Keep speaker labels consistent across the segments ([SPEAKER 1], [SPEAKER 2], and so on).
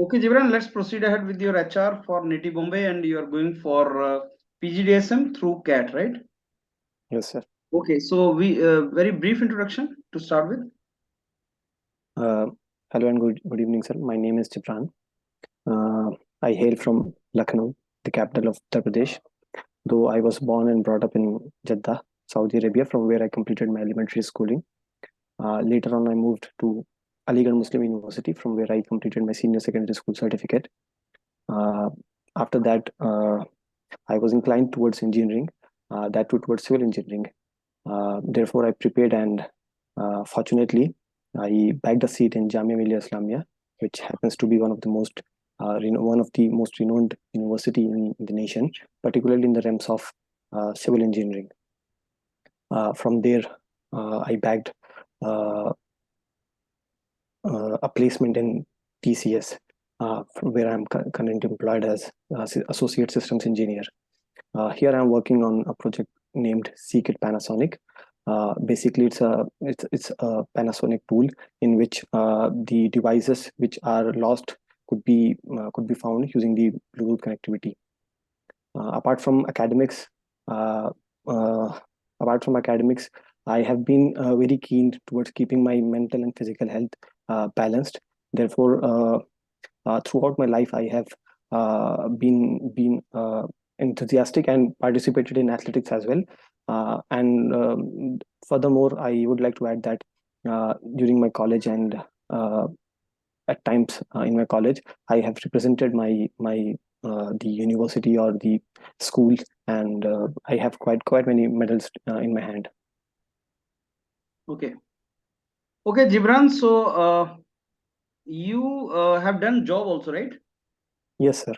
[SPEAKER 1] Okay, Jibran, let's proceed ahead with your HR for NITIE Bombay, and you are going for PGDSM through CAT, right?
[SPEAKER 2] Yes, sir.
[SPEAKER 1] Okay, so we very brief introduction to start with.
[SPEAKER 2] Hello and good evening, sir. My name is Jibran. I hail from Lucknow, the capital of Uttar Pradesh. Though I was born and brought up in Jeddah, Saudi Arabia, from where I completed my elementary schooling. Later on, I moved to Aligarh Muslim University, from where I completed my senior secondary school certificate. After that, I was inclined towards engineering, that too towards civil engineering. Therefore, I prepared and fortunately, I bagged a seat in Jamia Millia Islamia, which happens to be one of the most renowned university in the nation, particularly in the realms of civil engineering. From there, I bagged a placement in TCS, from where I'm currently employed as associate systems engineer. Here I'm working on a project named Seekit Panasonic. Basically, it's a Panasonic tool in which the devices which are lost could be found using the Bluetooth connectivity. Apart from academics, I have been very keen towards keeping my mental and physical health balanced. Therefore, throughout my life, I have been enthusiastic and participated in athletics as well. Furthermore, I would like to add that during my college and at times in my college, I have represented the university or the school, and I have quite many medals in my hand.
[SPEAKER 1] Okay, Jibran. So you have done job also, right?
[SPEAKER 2] Yes, sir.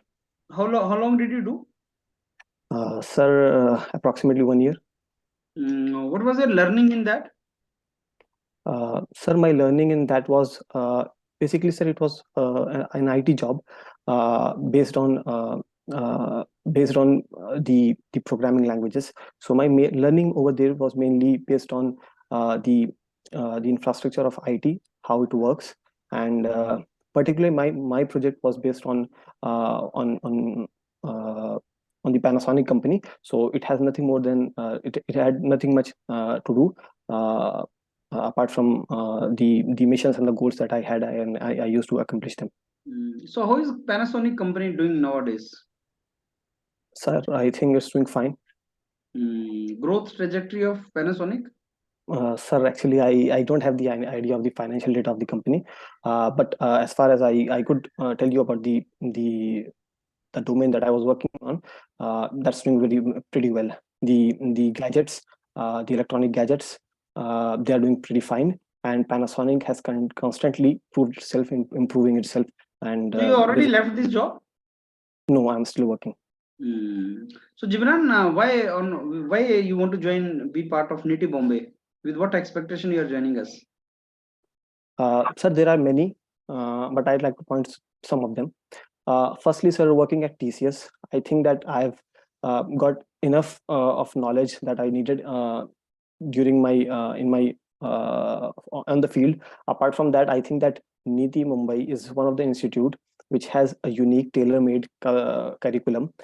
[SPEAKER 1] How long did you do?
[SPEAKER 2] Sir, approximately 1 year.
[SPEAKER 1] What was your learning in that?
[SPEAKER 2] Sir, my learning in that was basically, sir, it was an IT job based on the programming languages. So my learning over there was mainly based on the infrastructure of IT, how it works, and particularly my project was based on the Panasonic company. So it has nothing more than it had nothing much to do. Apart from the missions and the goals that I had, I used to accomplish them.
[SPEAKER 1] So how is Panasonic company doing nowadays?
[SPEAKER 2] Sir, I think it's doing fine.
[SPEAKER 1] Growth trajectory of Panasonic?
[SPEAKER 2] Sir, actually, I don't have the idea of the financial data of the company, but as far as I could tell you about the domain that I was working on, that's doing pretty well. The gadgets, the electronic gadgets, they are doing pretty fine, and Panasonic has constantly proved itself in improving itself. And
[SPEAKER 1] so you already left this job?
[SPEAKER 2] No, I'm still working.
[SPEAKER 1] So Jibran, why you want to be part of NITIE Bombay? With what expectation you are joining us?
[SPEAKER 2] Sir, there are many, but I'd like to point some of them. Firstly, sir, working at TCS, I think that I've got enough of knowledge that I needed during my on the field. Apart from that, I think that NITIE Mumbai is one of the institute which has a unique tailor-made curriculum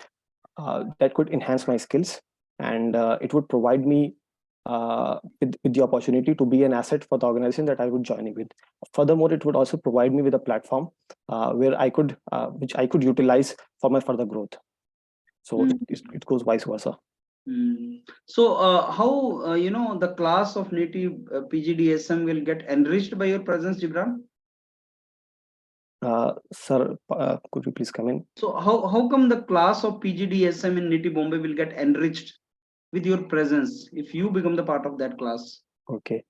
[SPEAKER 2] that could enhance my skills, and it would provide me with the opportunity to be an asset for the organization that I would join with. Furthermore, it would also provide me with a platform where which I could utilize for my further growth. So it goes vice versa.
[SPEAKER 1] So how the class of NITIE PGDSM will get enriched by your presence, Jibran?
[SPEAKER 2] Sir, could you please come in?
[SPEAKER 1] So how come the class of PGDSM in NITIE Bombay will get enriched with your presence if you become the part of that class?
[SPEAKER 2] Okay.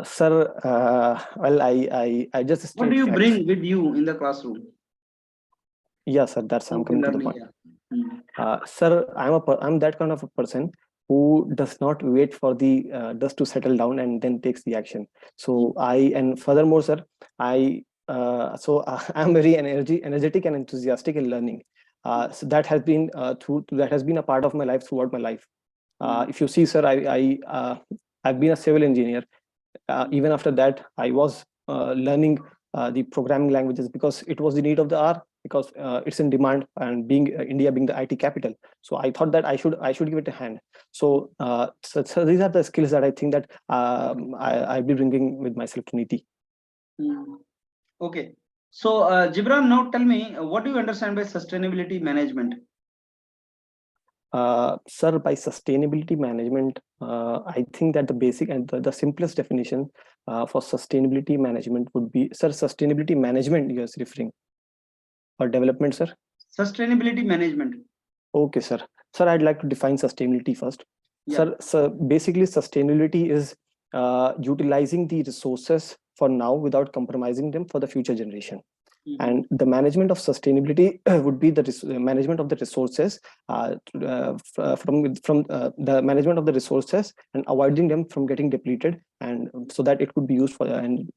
[SPEAKER 2] Sir, well, I just...
[SPEAKER 1] What do you bring with you in the classroom?
[SPEAKER 2] Yes, sir, that's I'm coming to the point. Sir, I'm that kind of a person who does not wait for the dust to settle down and then takes the action. So and furthermore, sir, I'm very energetic and enthusiastic in learning. So that has been a part of my life throughout my life. If you see, sir, I've been a civil engineer. Even after that, I was learning the programming languages, because it was the need of the hour, because it's in demand, and being India being the IT capital. So I thought that I should give it a hand. So, so these are the skills that I think that I'll be bringing with myself to NITIE.
[SPEAKER 1] Okay. So, Gibran, now tell me, what do you understand by sustainability management?
[SPEAKER 2] Sir, by sustainability management, I think that the basic and the simplest definition for sustainability management would be, sir, sustainability management you are referring, or development, sir?
[SPEAKER 1] Sustainability management.
[SPEAKER 2] Okay, sir. Sir, I'd like to define sustainability first. Yeah. Sir, basically sustainability is utilizing the resources for now without compromising them for the future generation. And the management of sustainability would be the management of the resources from the management of the resources and avoiding them from getting depleted, and so that it could be used for and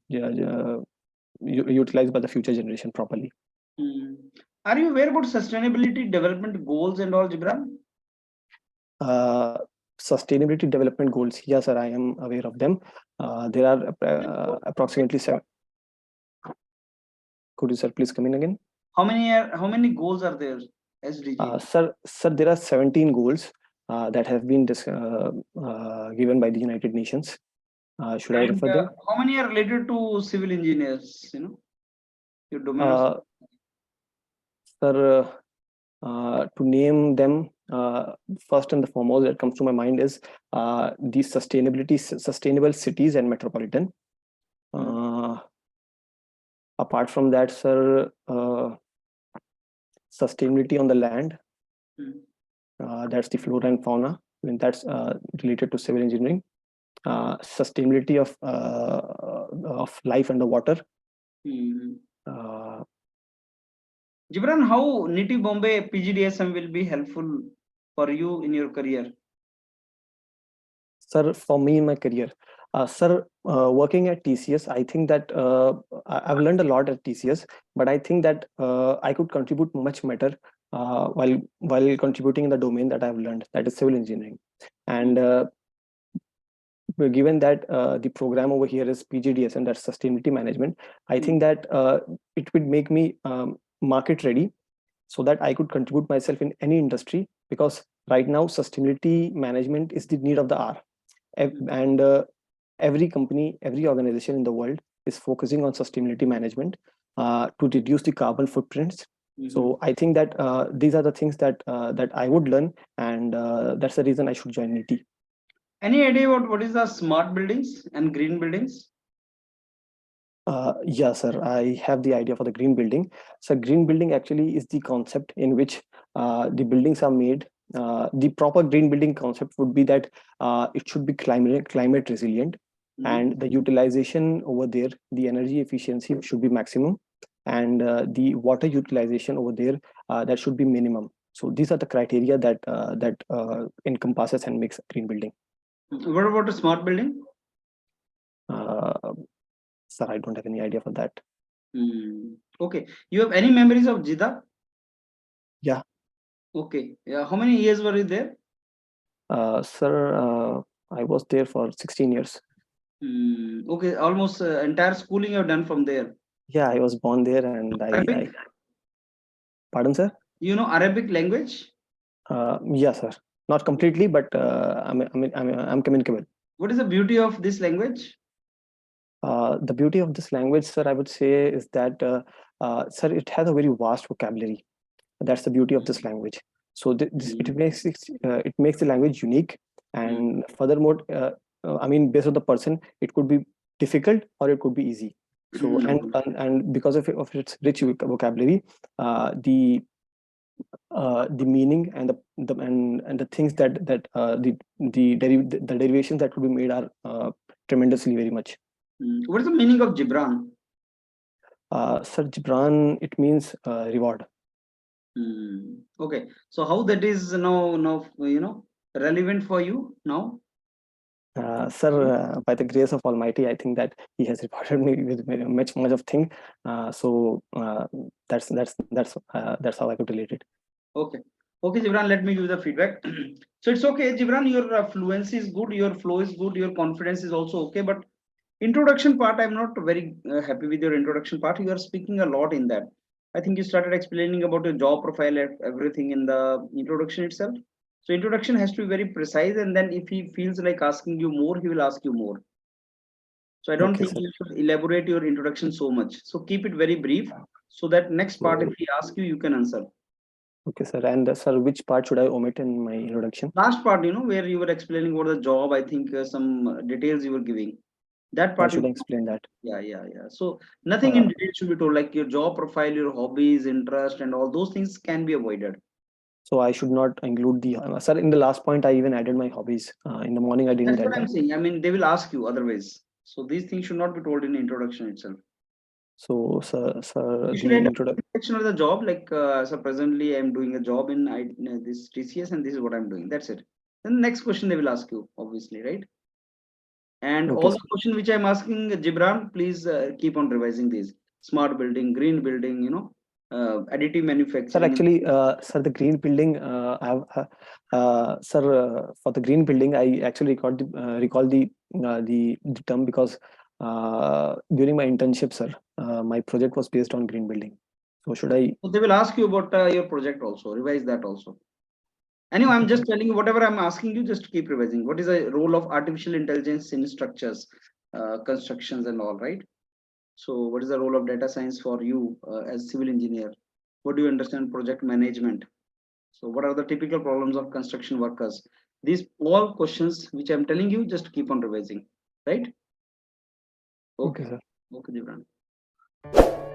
[SPEAKER 2] utilized by the future generation properly.
[SPEAKER 1] Are you aware about sustainability development goals and all, Gibran?
[SPEAKER 2] Sustainability development goals, yes, sir, I am aware of them. There are approximately 7. Could you, sir, please come in again?
[SPEAKER 1] How many goals are there? SDG?
[SPEAKER 2] Sir, there are 17 goals that have been given by the United Nations. Should I refer them?
[SPEAKER 1] How many are related to civil engineers? You know, your domain.
[SPEAKER 2] Sir, to name them, first and the foremost that comes to my mind is the sustainable cities and metropolitan. Apart from that, sir, sustainability on the land, that's the flora and fauna, and that's related to civil engineering. Sustainability of life underwater.
[SPEAKER 1] Gibran, how NITIE Bombay PGDSM will be helpful for you in your career?
[SPEAKER 2] Sir, for me in my career, sir, working at TCS, I think that I've learned a lot at TCS, but I think that I could contribute much better while contributing in the domain that I've learned, that is civil engineering. And given that the program over here is PGDSM, that's sustainability management, I think that it would make me market ready, so that I could contribute myself in any industry, because right now sustainability management is the need of the hour. And every company, every organization in the world is focusing on sustainability management to reduce the carbon footprints. So I think that these are the things that that I would learn, and that's the reason I should join NITIE.
[SPEAKER 1] Any idea about what is the smart buildings and green buildings?
[SPEAKER 2] Yeah, sir, I have the idea for the green building. So green building actually is the concept in which the buildings are made. The proper green building concept would be that it should be climate resilient, and the utilization over there, the energy efficiency should be maximum, and the water utilization over there, that should be minimum. So these are the criteria that encompasses and makes a green building.
[SPEAKER 1] What about a smart building?
[SPEAKER 2] Sir, I don't have any idea for that.
[SPEAKER 1] Okay. You have any memories of Jeddah?
[SPEAKER 2] Yeah.
[SPEAKER 1] Okay. Yeah. How many years were you there?
[SPEAKER 2] Sir, I was there for 16 years.
[SPEAKER 1] Okay. Almost entire schooling you have done from there.
[SPEAKER 2] Yeah, I was born there, and I Pardon, sir? You
[SPEAKER 1] know Arabic language?
[SPEAKER 2] Yeah, sir. Not completely, but I'm communicable.
[SPEAKER 1] What is the beauty of this language?
[SPEAKER 2] The beauty of this language, sir, I would say is that, sir, it has a very vast vocabulary. That's the beauty of this language. So it makes the language unique, and furthermore, I mean, based on the person, it could be difficult or it could be easy. So and because of its rich vocabulary, the meaning and the things that the derivations that could be made are tremendously very much.
[SPEAKER 1] What is the meaning of Gibran?
[SPEAKER 2] Sir, Gibran, it means reward.
[SPEAKER 1] Okay, so how that is now relevant for you now?
[SPEAKER 2] Sir, by the grace of Almighty, I think that He has rewarded me with much of thing. So that's how I could relate it.
[SPEAKER 1] Okay, Gibran, let me give the feedback. So it's okay, Gibran, your fluency is good, your flow is good, your confidence is also okay, but Introduction part, I'm not very happy with your introduction part. You are speaking a lot in that. I think you started explaining about your job profile and everything in the introduction itself. So introduction has to be very precise, and then if he feels like asking you more, he will ask you more. So I don't
[SPEAKER 2] Okay,
[SPEAKER 1] think
[SPEAKER 2] sir.
[SPEAKER 1] you should elaborate your introduction so much. So keep it very brief so that next part, if he asks you, you can answer.
[SPEAKER 2] Okay, sir. And sir, which part should I omit in my introduction?
[SPEAKER 1] Last part, where you were explaining about the job, I think some details you were giving. That
[SPEAKER 2] I
[SPEAKER 1] part
[SPEAKER 2] should
[SPEAKER 1] you,
[SPEAKER 2] explain that.
[SPEAKER 1] yeah. So nothing in detail should be told, like your job profile, your hobbies, interest, and all those things can be avoided.
[SPEAKER 2] So I should not include the sir. In the last point, I even added my hobbies. In the morning, I didn't
[SPEAKER 1] That's
[SPEAKER 2] add
[SPEAKER 1] what I'm
[SPEAKER 2] that.
[SPEAKER 1] saying. I mean, they will ask you otherwise. So these things should not be told in the introduction itself.
[SPEAKER 2] So, sir,
[SPEAKER 1] You should
[SPEAKER 2] the
[SPEAKER 1] end up
[SPEAKER 2] introduction.
[SPEAKER 1] section of the job, like so presently I'm doing a job in this TCS, and this is what I'm doing. That's it. Then the next question they will ask you, obviously, right? And
[SPEAKER 2] Okay,
[SPEAKER 1] all the
[SPEAKER 2] sir.
[SPEAKER 1] question which I'm asking, Gibran, please keep on revising these. Smart building, green building, additive
[SPEAKER 2] Sir,
[SPEAKER 1] manufacturing.
[SPEAKER 2] actually, sir, the green building. Sir, for the green building, I actually recall the term because during my internship, sir, my project was based on green building. So should I?
[SPEAKER 1] So they will ask you about your project also. Revise that also. Anyway, I'm just telling you whatever I'm asking you, just keep revising. What is the role of artificial intelligence in structures, constructions, and all, right? So, what is the role of data science for you as civil engineer? What do you understand project management? So, what are the typical problems of construction workers? These all questions which I'm telling you, just keep on revising, right?
[SPEAKER 2] Okay,
[SPEAKER 1] Okay,
[SPEAKER 2] sir.
[SPEAKER 1] okay, Jibran.